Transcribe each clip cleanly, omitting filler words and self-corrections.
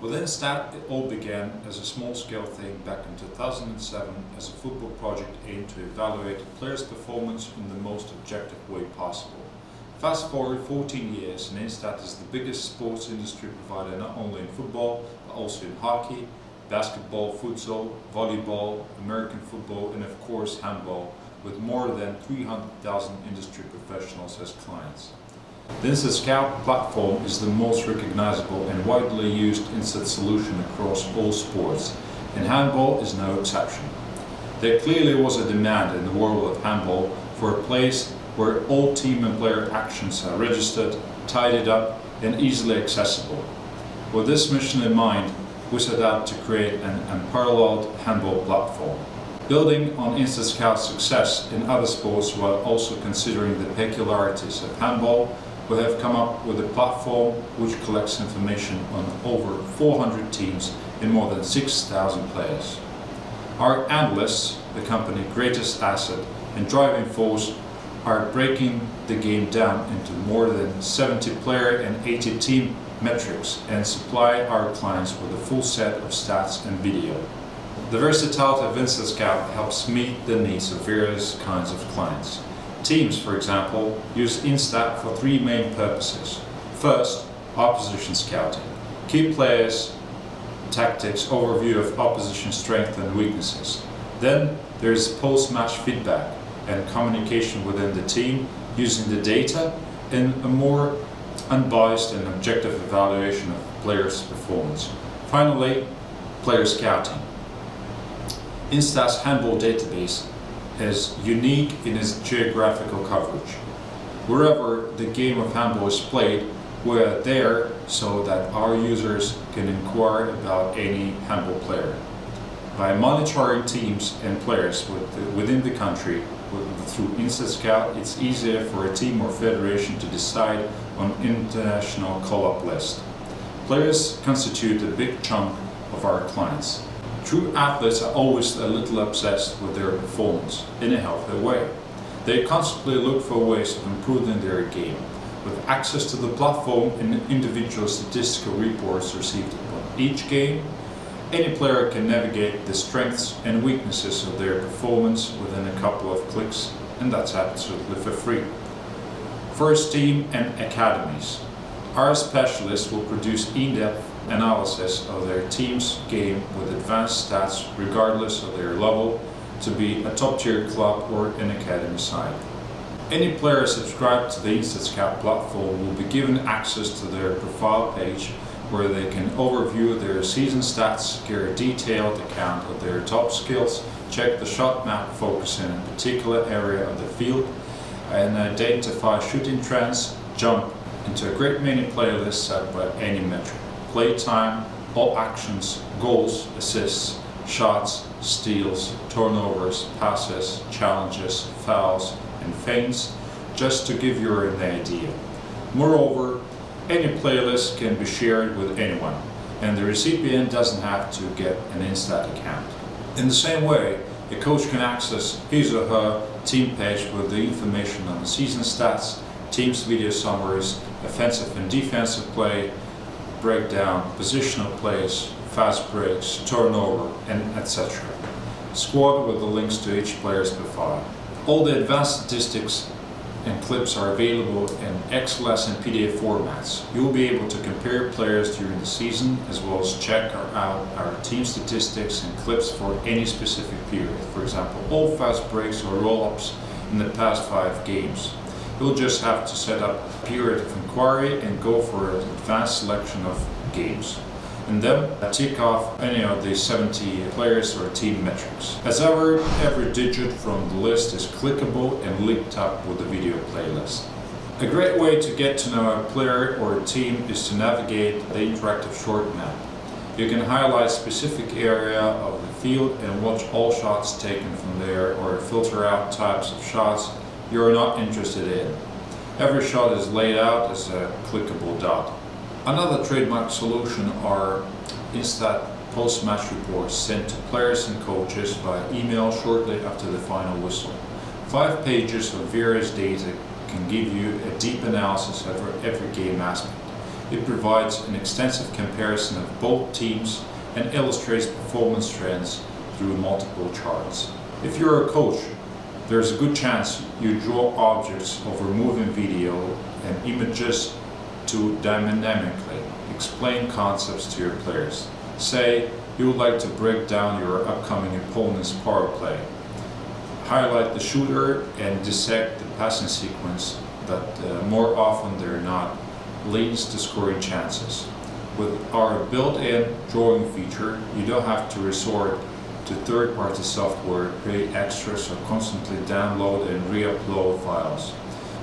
With Instat, it all began as a small-scale thing back in 2007 as a football project aimed to evaluate players' performance in the most objective way possible. Fast forward 14 years and Instat is the biggest sports industry provider not only in football, but also in hockey, basketball, futsal, volleyball, American football and of course handball, with more than 300,000 industry professionals as clients. The InstaScout platform is the most recognizable and widely used Instat solution across all sports, and handball is no exception. There clearly was a demand in the world of handball for a place where all team and player actions are registered, tidied up and easily accessible. With this mission in mind, we set out to create an unparalleled handball platform. Building on InstaScout's success in other sports while also considering the peculiarities of handball, we have come up with a platform which collects information on over 400 teams and more than 6,000 players. Our analysts, the company's greatest asset and driving force, are breaking the game down into more than 70 player and 80 team metrics and supply our clients with a full set of stats and video. The versatility of InstaScout helps meet the needs of various kinds of clients. Teams, for example, use Instat for three main purposes. First, opposition scouting. Key players, tactics, overview of opposition strengths and weaknesses. Then there is post-match feedback and communication within the team using the data in a more unbiased and objective evaluation of players' performance. Finally, player scouting. Instat's handball database is unique in its geographical coverage. Wherever the game of handball is played, we are there so that our users can inquire about any handball player. By monitoring teams and players within the country through InstaScout, it's easier for a team or federation to decide on international call-up list. Players constitute a big chunk of our clients. True athletes are always a little obsessed with their performance in a healthy way. They constantly look for ways of improving their game. With access to the platform and individual statistical reports received upon each game, any player can navigate the strengths and weaknesses of their performance within a couple of clicks, and that's absolutely for free. First team and academies. Our specialists will produce in-depth analysis of their team's game with advanced stats regardless of their level, to be a top-tier club or an academy side. Any player subscribed to the InstaScout platform will be given access to their profile page where they can overview their season stats, get a detailed account of their top skills, check the shot map focusing on a particular area of the field, and identify shooting trends, jump into a great many playlists set by any metric. Playtime, all actions, goals, assists, shots, steals, turnovers, passes, challenges, fouls and feints, just to give you an idea. Moreover, any playlist can be shared with anyone, and the recipient doesn't have to get an Instat account. In the same way, a coach can access his or her team page with the information on the season stats, team's video summaries, offensive and defensive play, breakdown, positional plays, fast breaks, turnover, and etc. Squad with the links to each player's profile. All the advanced statistics and clips are available in XLS and PDF formats. You'll be able to compare players during the season as well as check out our team statistics and clips for any specific period. For example, all fast breaks or roll-ups in the past 5 games. You'll just have to set up a period of inquiry and go for an advanced selection of games, and then tick off any of the 70 players or team metrics. As ever, every digit from the list is clickable and linked up with the video playlist. A great way to get to know a player or a team is to navigate the interactive short map. You can highlight a specific area of the field and watch all shots taken from there, or filter out types of shots you're not interested in. Every shot is laid out as a clickable dot. Another trademark solution are Instat post-match reports sent to players and coaches by email shortly after the final whistle. 5 pages of various data can give you a deep analysis of every game aspect. It provides an extensive comparison of both teams and illustrates performance trends through multiple charts. If you're a coach, there's a good chance you draw objects over moving video and images to dynamically explain concepts to your players. Say you would like to break down your upcoming opponent's power play. Highlight the shooter and dissect the passing sequence that more often than not leads to scoring chances. With our built-in drawing feature, you don't have to resort to third-party software, create extras, or constantly download and re-upload files.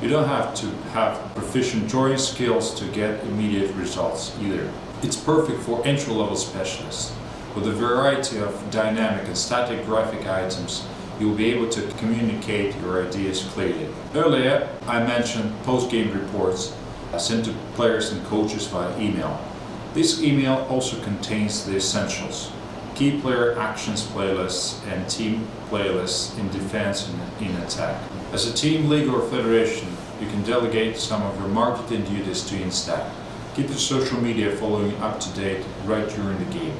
You don't have to have proficient drawing skills to get immediate results either. It's perfect for entry-level specialists. With a variety of dynamic and static graphic items, you will be able to communicate your ideas clearly. Earlier, I mentioned post-game reports sent to players and coaches via email. This email also contains the essentials: key player actions playlists and team playlists in defense and in attack. As a team, league or federation, you can delegate some of your marketing duties to Instat. Keep your social media following up to date right during the game.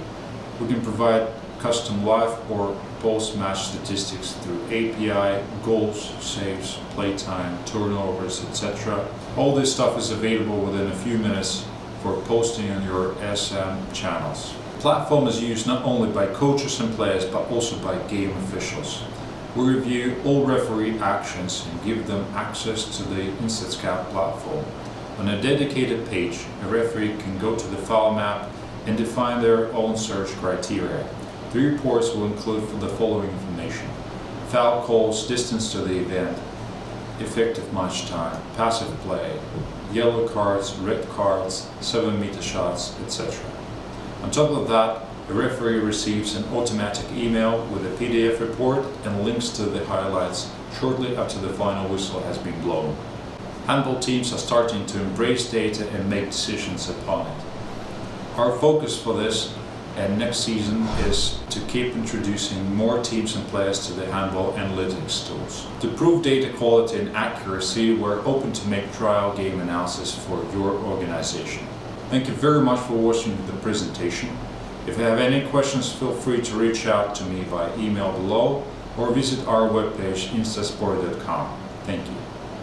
We can provide custom live or post-match statistics through API, goals, saves, playtime, turnovers, etc. All this stuff is available within a few minutes for posting on your SM channels. The platform is used not only by coaches and players but also by game officials. We review all referee actions and give them access to the InstaScout platform. On a dedicated page, a referee can go to the file map and define their own search criteria. The reports will include the following information: foul calls, distance to the event, effective match time, passive play, yellow cards, red cards, 7-meter shots, etc. On top of that, the referee receives an automatic email with a PDF report and links to the highlights shortly after the final whistle has been blown. Handball teams are starting to embrace data and make decisions upon it. Our focus for this and next season is to keep introducing more teams and players to the handball analytics tools. To prove data quality and accuracy, we're open to make trial game analysis for your organization. Thank you very much for watching the presentation. If you have any questions, feel free to reach out to me by email below or visit our webpage instasport.com. Thank you.